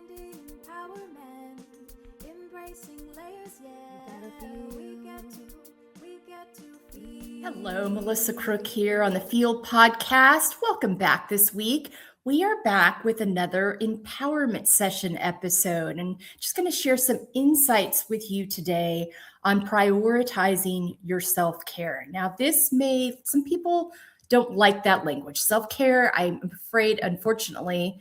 Finding empowerment, embracing layers, yeah. We get to feel. Hello, Melissa Crook here on the Field Podcast. Welcome back this week. We are back with another empowerment session episode and just going to share some insights with you today on prioritizing your self-care. Now, some people don't like that language. Self-care, I'm afraid, unfortunately,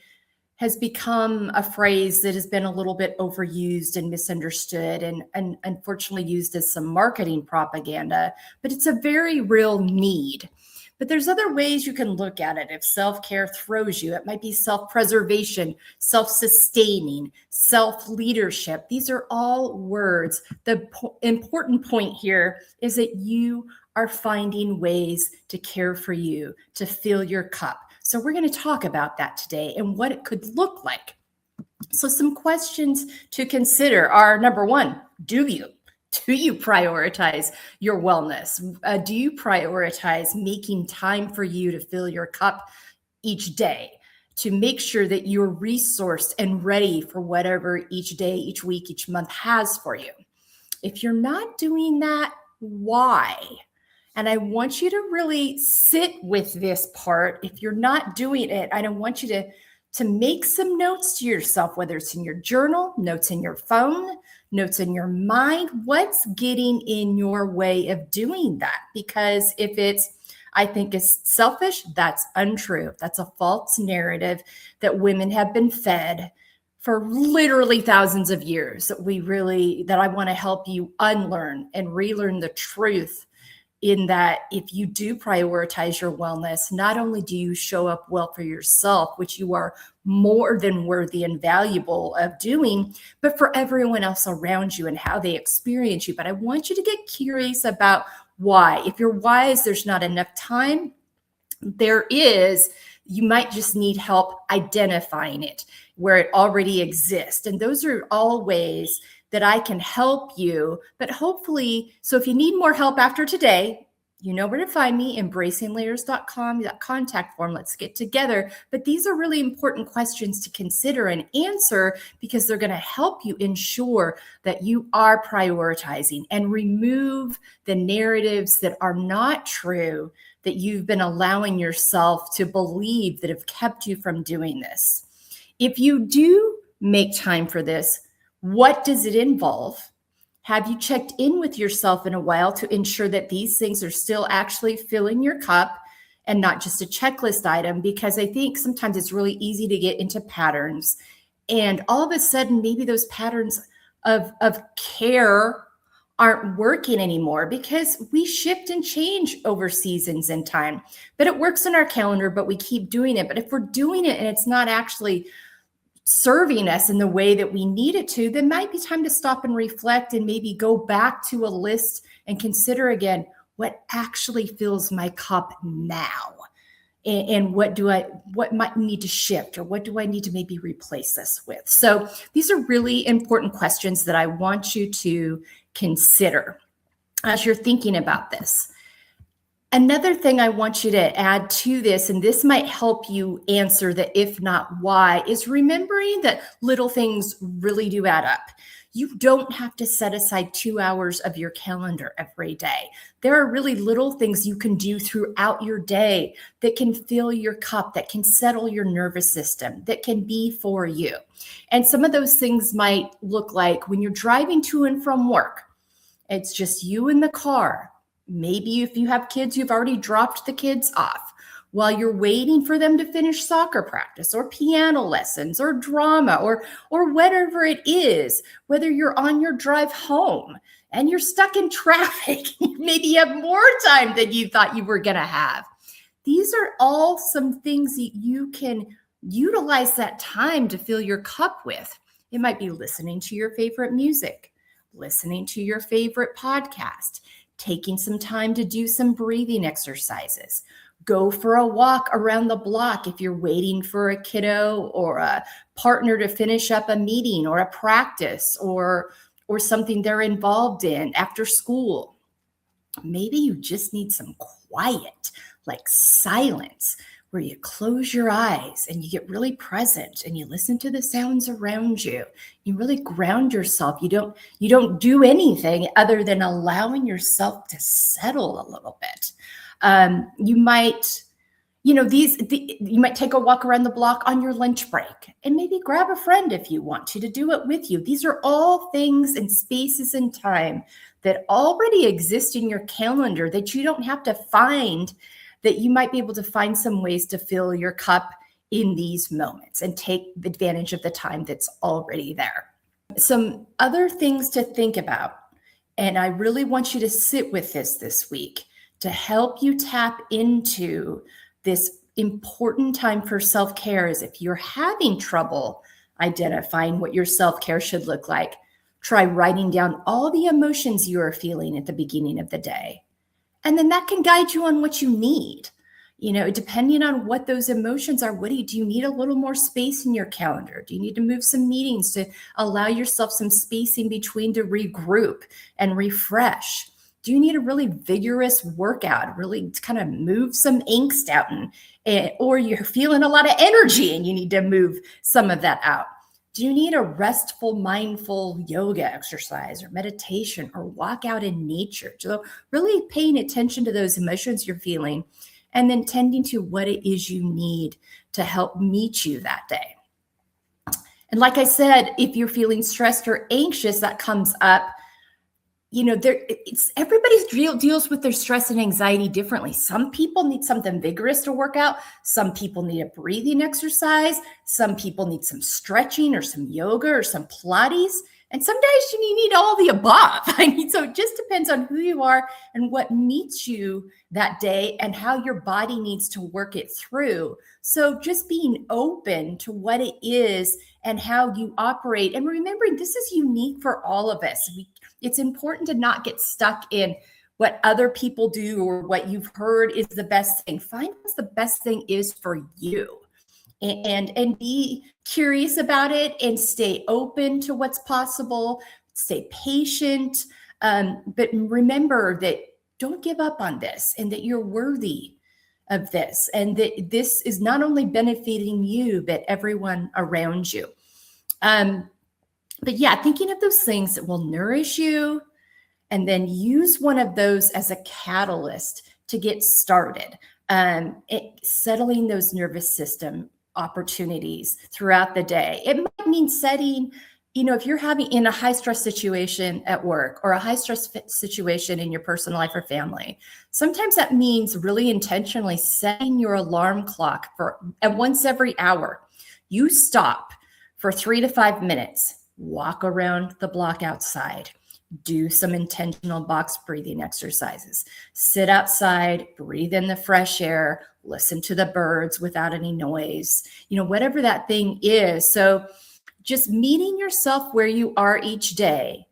has become a phrase that has been a little bit overused and misunderstood and unfortunately used as some marketing propaganda, but it's a very real need. But there's other ways you can look at it. If self-care throws you, it might be self-preservation, self-sustaining, self-leadership. These are all words. The important point here is that you are finding ways to care for you, to fill your cup. So we're going to talk about that today and what it could look like. So some questions to consider are, number one, do you prioritize your wellness? Do you prioritize making time for you to fill your cup each day, to make sure that you're resourced and ready for whatever each day, each week, each month has for you? If you're not doing that, why? And I want you to really sit with this part. If you're not doing it, I don't want you to make some notes to yourself, whether it's in your journal, notes in your phone, notes in your mind. What's getting in your way of doing that? Because if I think it's selfish, that's untrue. That's a false narrative that women have been fed for literally thousands of years that I want to help you unlearn and relearn the truth. In that, if you do prioritize your wellness, not only do you show up well for yourself, which you are more than worthy and valuable of doing, but for everyone else around you and how they experience you. But I want you to get curious about why. If your why is there's not enough time, you might just need help identifying it where it already exists. And those are all ways that I can help you, but hopefully, so if you need more help after today, you know where to find me, embracinglayers.com, that contact form, let's get together. But these are really important questions to consider and answer because they're going to help you ensure that you are prioritizing and remove the narratives that are not true that you've been allowing yourself to believe that have kept you from doing this. If you do make time for this, what does it involve? Have you checked in with yourself in a while to ensure that these things are still actually filling your cup and not just a checklist item? Because I think sometimes it's really easy to get into patterns. And all of a sudden, maybe those patterns of care aren't working anymore because we shift and change over seasons and time. But it works in our calendar, but we keep doing it. But if we're doing it and it's not actually serving us in the way that we need it to, then might be time to stop and reflect and maybe go back to a list and consider again, what actually fills my cup now? And what might need to shift, or what do I need to maybe replace this with? So these are really important questions that I want you to consider as you're thinking about this. Another thing I want you to add to this, and this might help you answer the if not why, is remembering that little things really do add up. You don't have to set aside 2 hours of your calendar every day. There are really little things you can do throughout your day that can fill your cup, that can settle your nervous system, that can be for you. And some of those things might look like when you're driving to and from work, it's just you in the car. Maybe if you have kids, you've already dropped the kids off while you're waiting for them to finish soccer practice or piano lessons or drama or whatever it is, whether you're on your drive home and you're stuck in traffic, maybe you have more time than you thought you were going to have. These are all some things that you can utilize that time to fill your cup with. It might be listening to your favorite music, listening to your favorite podcast, taking some time to do some breathing exercises, go for a walk around the block if you're waiting for a kiddo or a partner to finish up a meeting or a practice or something they're involved in after school. Maybe you just need some quiet, like silence, where you close your eyes and you get really present and you listen to the sounds around you. You really ground yourself. You don't do anything other than allowing yourself to settle a little bit. You might you might take a walk around the block on your lunch break and maybe grab a friend if you want to do it with you. These are all things and spaces and time that already exist in your calendar that you don't have to find, that you might be able to find some ways to fill your cup in these moments and take advantage of the time that's already there. Some other things to think about, and I really want you to sit with this week to help you tap into this important time for self-care, is if you're having trouble identifying what your self-care should look like, try writing down all the emotions you are feeling at the beginning of the day. And then that can guide you on what you need. Depending on what those emotions are, do you need a little more space in your calendar? Do you need to move some meetings to allow yourself some space in between to regroup and refresh? Do you need a really vigorous workout, really to kind of move some angst out, or you're feeling a lot of energy and you need to move some of that out? Do you need a restful, mindful yoga exercise or meditation or walk out in nature? So really paying attention to those emotions you're feeling and then tending to what it is you need to help meet you that day. And like I said, if you're feeling stressed or anxious, that comes up. Everybody deals with their stress and anxiety differently. Some people need something vigorous to work out. Some people need a breathing exercise. Some people need some stretching or some yoga or some Pilates. And some days you need all the above. So it just depends on who you are and what meets you that day and how your body needs to work it through. So just being open to what it is and how you operate, and remembering this is unique for all of us. It's important to not get stuck in what other people do or what you've heard is the best thing. Find what the best thing is for you, and be curious about it and stay open to what's possible. Stay patient, but remember that don't give up on this, and that you're worthy of this, and that this is not only benefiting you, but everyone around you. But yeah, thinking of those things that will nourish you, and then use one of those as a catalyst to get started. Settling those nervous system opportunities throughout the day. It might mean setting, if you're having in a high stress situation at work or a high stress situation in your personal life or family, sometimes that means really intentionally setting your alarm clock once every hour. You stop for 3 to 5 minutes. Walk around the block outside, do some intentional box breathing exercises, sit outside, breathe in the fresh air, listen to the birds without any noise, whatever that thing is. So just meeting yourself where you are each day.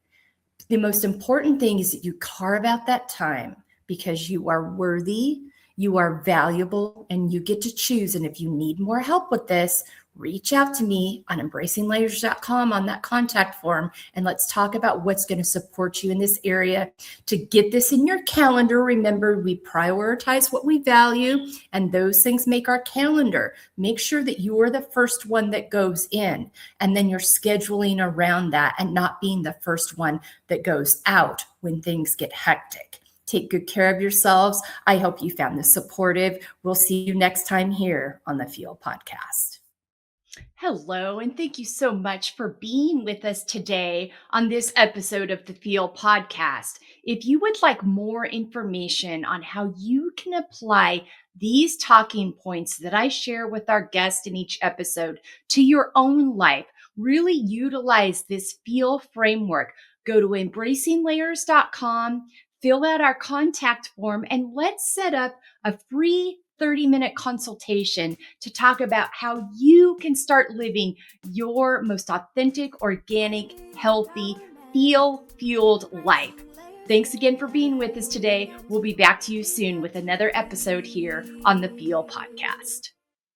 The most important thing is that you carve out that time, because you are worthy, you are valuable, and you get to choose. And if you need more help with this, reach out to me on embracinglayers.com on that contact form, and let's talk about what's going to support you in this area. To get this in your calendar, remember, we prioritize what we value, and those things make our calendar. Make sure that you are the first one that goes in, and then you're scheduling around that and not being the first one that goes out when things get hectic. Take good care of yourselves. I hope you found this supportive. We'll see you next time here on the Feel Podcast. Hello, and thank you so much for being with us today on this episode of the Feel Podcast. If you would like more information on how you can apply these talking points that I share with our guests in each episode to your own life, really utilize this Feel framework, go to embracinglayers.com, fill out our contact form, and let's set up a free 30-minute consultation to talk about how you can start living your most authentic, organic, healthy, feel-fueled life. Thanks again for being with us today. We'll be back to you soon with another episode here on the Feel Podcast.